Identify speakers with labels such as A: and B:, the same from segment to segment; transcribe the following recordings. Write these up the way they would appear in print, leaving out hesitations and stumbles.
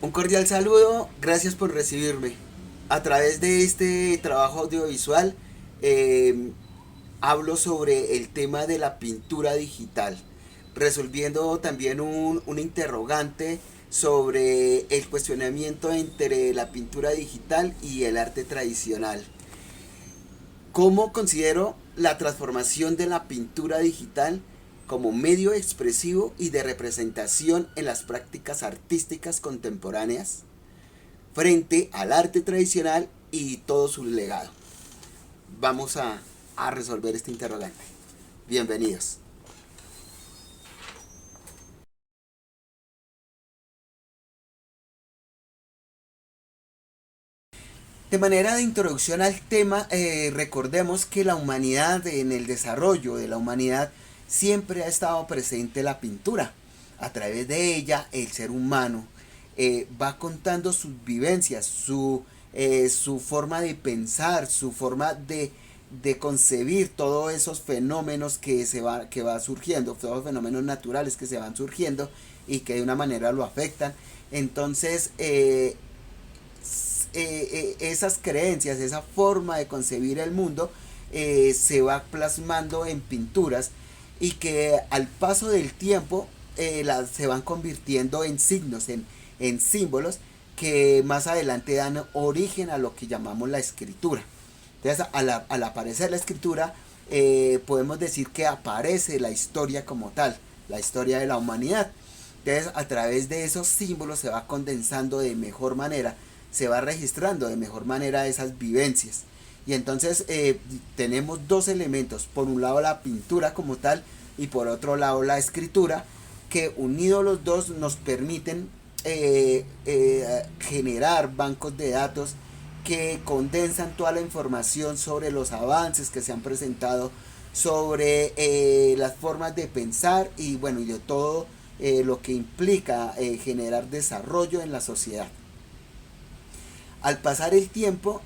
A: Un cordial saludo, gracias por recibirme. A través de este trabajo audiovisual eh, hablo sobre el tema de la pintura digital, resolviendo también un interrogante sobre el cuestionamiento entre la pintura digital y el arte tradicional. ¿Cómo considero la transformación de la pintura digital como medio expresivo y de representación en las prácticas artísticas contemporáneas frente al arte tradicional y todo su legado? Vamos a resolver este interrogante. Bienvenidos. De manera de introducción al tema, recordemos que la humanidad, en el desarrollo de la humanidad, siempre ha estado presente la pintura. A través de ella, el ser humano va contando sus vivencias, su forma de pensar, su forma de concebir todos esos fenómenos que va surgiendo, todos los fenómenos naturales que se van surgiendo y que de una manera lo afectan. Entonces, esas creencias, esa forma de concebir el mundo se va plasmando en pinturas y que al paso del tiempo se van convirtiendo en signos, en símbolos que más adelante dan origen a lo que llamamos la escritura. Entonces, al aparecer la escritura, podemos decir que aparece la historia como tal, la historia de la humanidad. Entonces, a través de esos símbolos se va condensando de mejor manera, se va registrando de mejor manera esas vivencias. Y entonces tenemos dos elementos, por un lado la pintura como tal y por otro lado la escritura, que unidos los dos nos permiten generar bancos de datos que condensan toda la información sobre los avances que se han presentado, sobre las formas de pensar y bueno, y de todo lo que implica generar desarrollo en la sociedad. Al pasar el tiempo,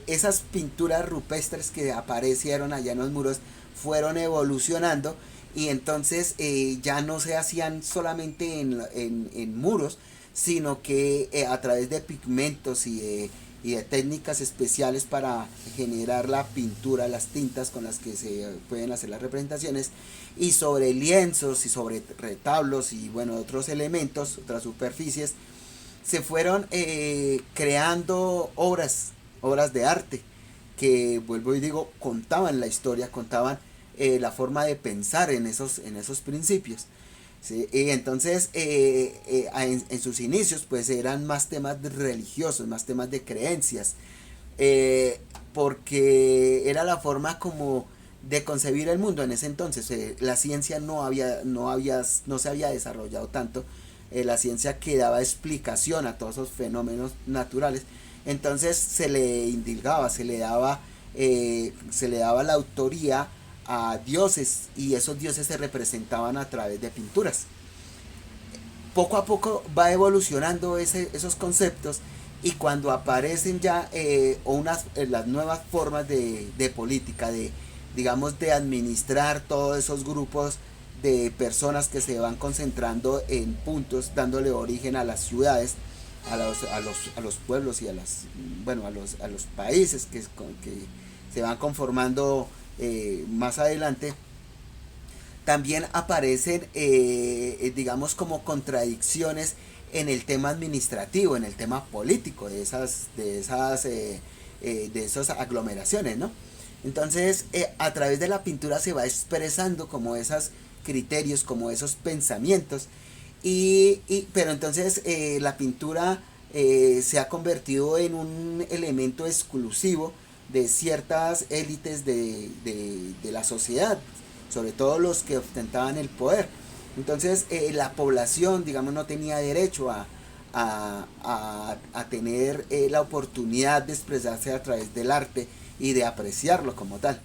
A: esas pinturas rupestres que aparecieron allá en los muros fueron evolucionando y entonces ya no se hacían solamente en muros, sino que a través de pigmentos y de técnicas especiales para generar la pintura, las tintas con las que se pueden hacer las representaciones, y sobre lienzos y sobre retablos y bueno, otros elementos, otras superficies, se fueron creando obras de arte que, vuelvo y digo, contaban la historia, contaban la forma de pensar en esos principios. ¿Sí? Y entonces, en sus inicios, pues eran más temas religiosos, más temas de creencias, eh, porque era la forma como de concebir el mundo en ese entonces. La ciencia no se había desarrollado tanto, la ciencia que daba explicación a todos esos fenómenos naturales. Entonces se le indilgaba, se le daba la autoría a dioses y esos dioses se representaban a través de pinturas. Poco a poco va evolucionando esos conceptos y cuando aparecen ya las nuevas formas de política, digamos, de administrar todos esos grupos de personas que se van concentrando en puntos, dándole origen a las ciudades, a los pueblos y bueno, a los países que se van conformando más adelante. También aparecen, digamos, como contradicciones en el tema administrativo, en el tema político de esas aglomeraciones, ¿no? Entonces, a través de la pintura se va expresando como esos criterios, como esos pensamientos, pero entonces la pintura se ha convertido en un elemento exclusivo de ciertas élites de la sociedad, sobre todo los que ostentaban el poder. Entonces la población, digamos, no tenía derecho a tener la oportunidad de expresarse a través del arte y de apreciarlo como tal.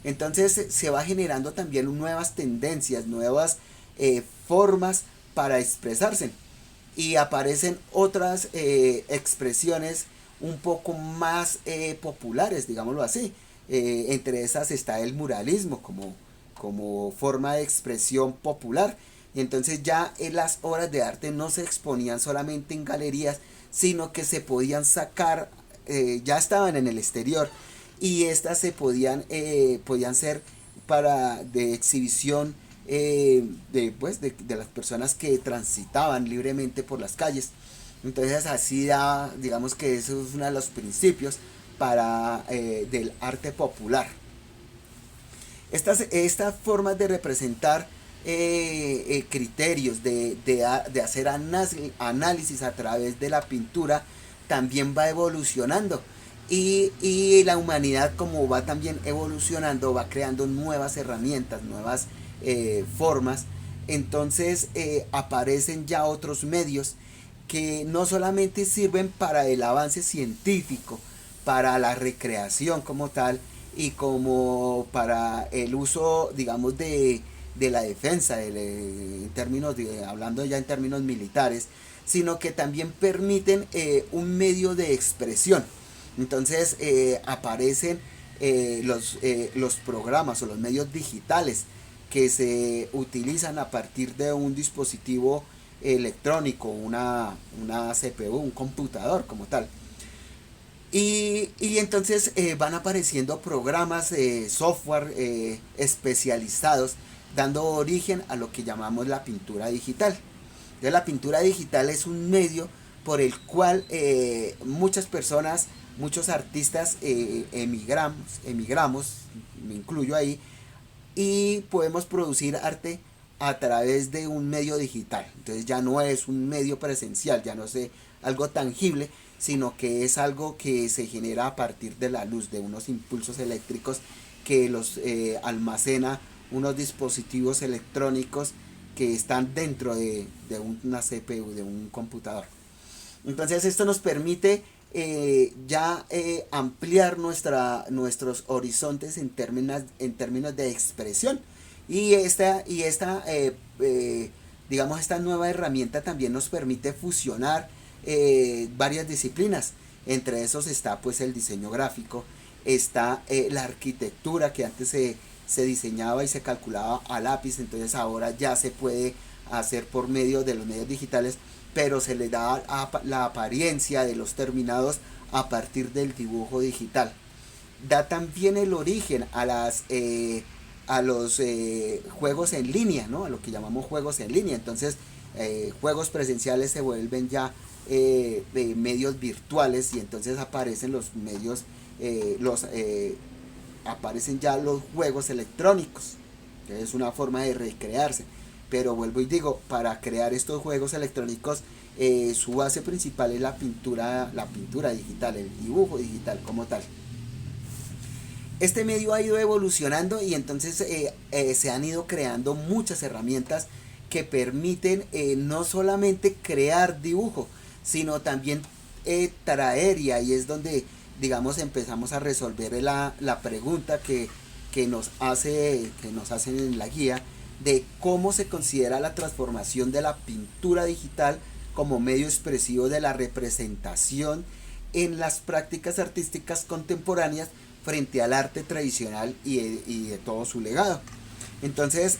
A: Entonces se va generando también nuevas tendencias, nuevas formas para expresarse y aparecen otras expresiones un poco más populares, digámoslo así. Entre esas está el muralismo como forma de expresión popular Y entonces ya las obras de arte no se exponían solamente en galerías, sino que se podían sacar, ya estaban en el exterior, y estas podían ser para de exhibición de las personas que transitaban libremente por las calles. Entonces así da, digamos que eso es uno de los principios del arte popular. Estas formas de representar criterios, de hacer análisis a través de la pintura, también va evolucionando. Y la humanidad, como va también evolucionando, va creando nuevas herramientas, nuevas formas. Entonces aparecen ya otros medios que no solamente sirven para el avance científico, para la recreación como tal, y como para el uso, digamos, de la defensa, hablando ya en términos militares, sino que también permiten un medio de expresión. Entonces aparecen los programas o los medios digitales que se utilizan a partir de un dispositivo electrónico, una CPU, un computador como tal. Y entonces van apareciendo programas, software especializados, dando origen a lo que llamamos la pintura digital. Entonces, la pintura digital es un medio por el cual muchas personas, muchos artistas emigramos, me incluyo ahí, y podemos producir arte a través de un medio digital. Entonces ya no es un medio presencial, ya no es algo tangible, sino que es algo que se genera a partir de la luz, de unos impulsos eléctricos que los almacena unos dispositivos electrónicos que están dentro de una CPU, de un computador. Entonces esto nos permite ampliar nuestros horizontes en términos de expresión. Digamos, esta nueva herramienta también nos permite fusionar varias disciplinas. Entre esos está pues el diseño gráfico, está la arquitectura, que antes se diseñaba y se calculaba a lápiz, entonces ahora ya se puede hacer por medio de los medios digitales, pero se le da la apariencia de los terminados a partir del dibujo digital. Da también el origen a los juegos en línea, ¿no? A lo que llamamos juegos en línea. Entonces, juegos presenciales se vuelven ya de medios virtuales, y entonces aparecen los medios, aparecen ya los juegos electrónicos, que es una forma de recrearse. Pero vuelvo y digo, para crear estos juegos electrónicos, su base principal es la pintura digital, el dibujo digital como tal. Este medio ha ido evolucionando, y entonces se han ido creando muchas herramientas que permiten no solamente crear dibujo, sino también traer, y ahí es donde, digamos, empezamos a resolver la pregunta que nos hacen en la guía, de cómo se considera la transformación de la pintura digital como medio expresivo de la representación en las prácticas artísticas contemporáneas frente al arte tradicional y de todo su legado. Entonces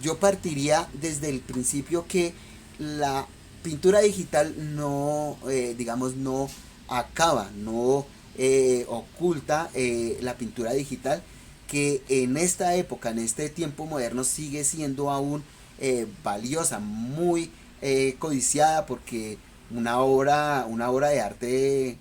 A: yo partiría desde el principio que la pintura digital no, digamos, no acaba, no oculta la pintura digital, que en esta época, en este tiempo moderno, sigue siendo aún valiosa, muy codiciada, porque una obra de arte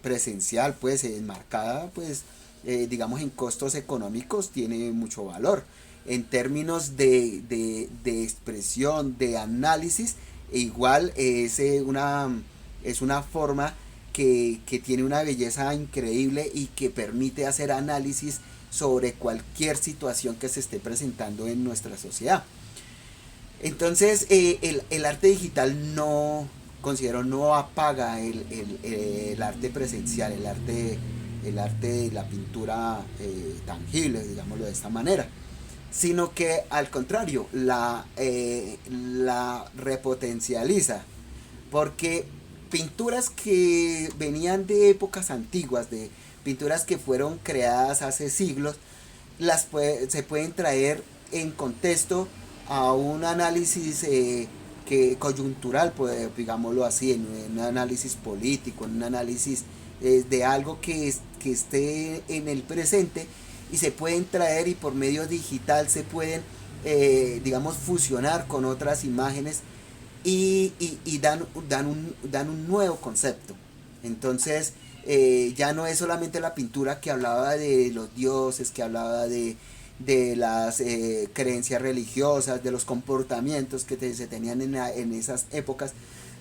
A: presencial, pues enmarcada, pues digamos, en costos económicos, tiene mucho valor. En términos de expresión, de análisis, igual es una forma que tiene una belleza increíble y que permite hacer análisis sobre cualquier situación que se esté presentando en nuestra sociedad. Entonces el arte digital considero, no apaga el arte presencial, el arte de la pintura tangible, digámoslo de esta manera, sino que al contrario la repotencializa, porque pinturas que venían de épocas antiguas, de pinturas que fueron creadas hace siglos, se pueden traer en contexto a un análisis coyuntural, pues, digámoslo así, en un análisis político, en un análisis de algo que esté en el presente, y se pueden traer, y por medio digital se pueden, digamos, fusionar con otras imágenes y dan un nuevo concepto. Entonces, ya no es solamente la pintura que hablaba de los dioses, que hablaba de las creencias religiosas, de los comportamientos que se tenían en esas épocas,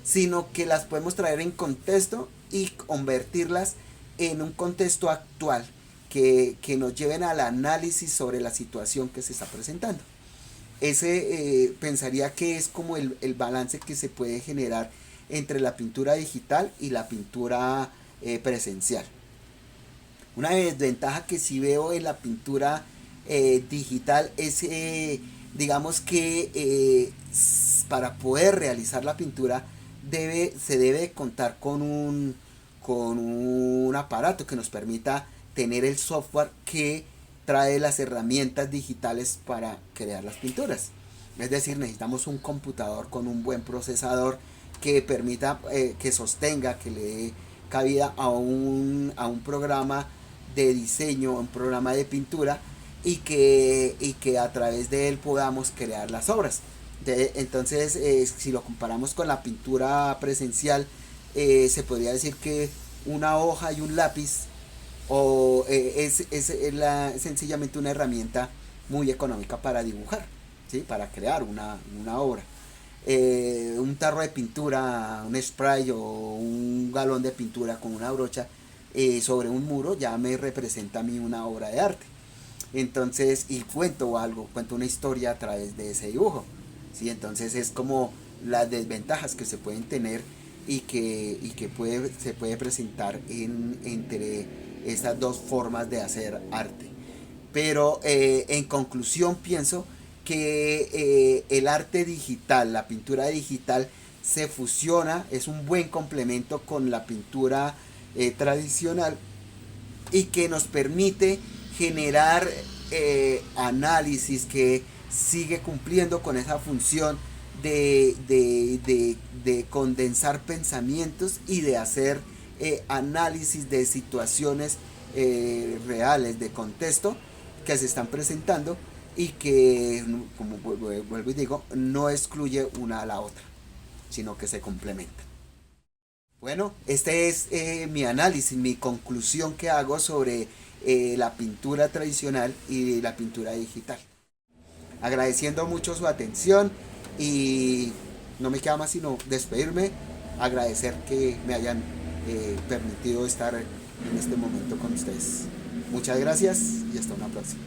A: sino que las podemos traer en contexto y convertirlas en un contexto actual que nos lleven al análisis sobre la situación que se está presentando. Ese pensaría que es como el balance que se puede generar entre la pintura digital y la pintura presencial. Una desventaja que sí veo en la pintura digital es, digamos que para poder realizar la pintura se debe contar con un aparato que nos permita tener el software que trae las herramientas digitales para crear las pinturas. Es decir, necesitamos un computador con un buen procesador que permita, que sostenga, que le dé cabida a un programa de diseño, a un programa de pintura, y que a través de él podamos crear las obras. Entonces, si lo comparamos con la pintura presencial, se podría decir que una hoja y un lápiz sencillamente una herramienta muy económica para dibujar, ¿sí? Para crear una obra. Un tarro de pintura, un spray o un galón de pintura con una brocha sobre un muro ya me representa a mí una obra de arte. Entonces, y cuento una historia a través de ese dibujo, ¿sí? Entonces es como las desventajas que se pueden tener y que se puede presentar entre estas dos formas de hacer arte. Pero en conclusión pienso que el arte digital, la pintura digital, se fusiona, es un buen complemento con la pintura tradicional, y que nos permite generar análisis, que sigue cumpliendo con esa función de condensar pensamientos y de hacer análisis de situaciones reales, de contexto que se están presentando, y que, como vuelvo y digo, no excluye una a la otra, sino que se complementan. Bueno, este es mi análisis, mi conclusión que hago sobre la pintura tradicional y la pintura digital. Agradeciendo mucho su atención, y no me queda más sino despedirme, agradecer que me hayan permitido estar en este momento con ustedes. Muchas gracias y hasta una próxima.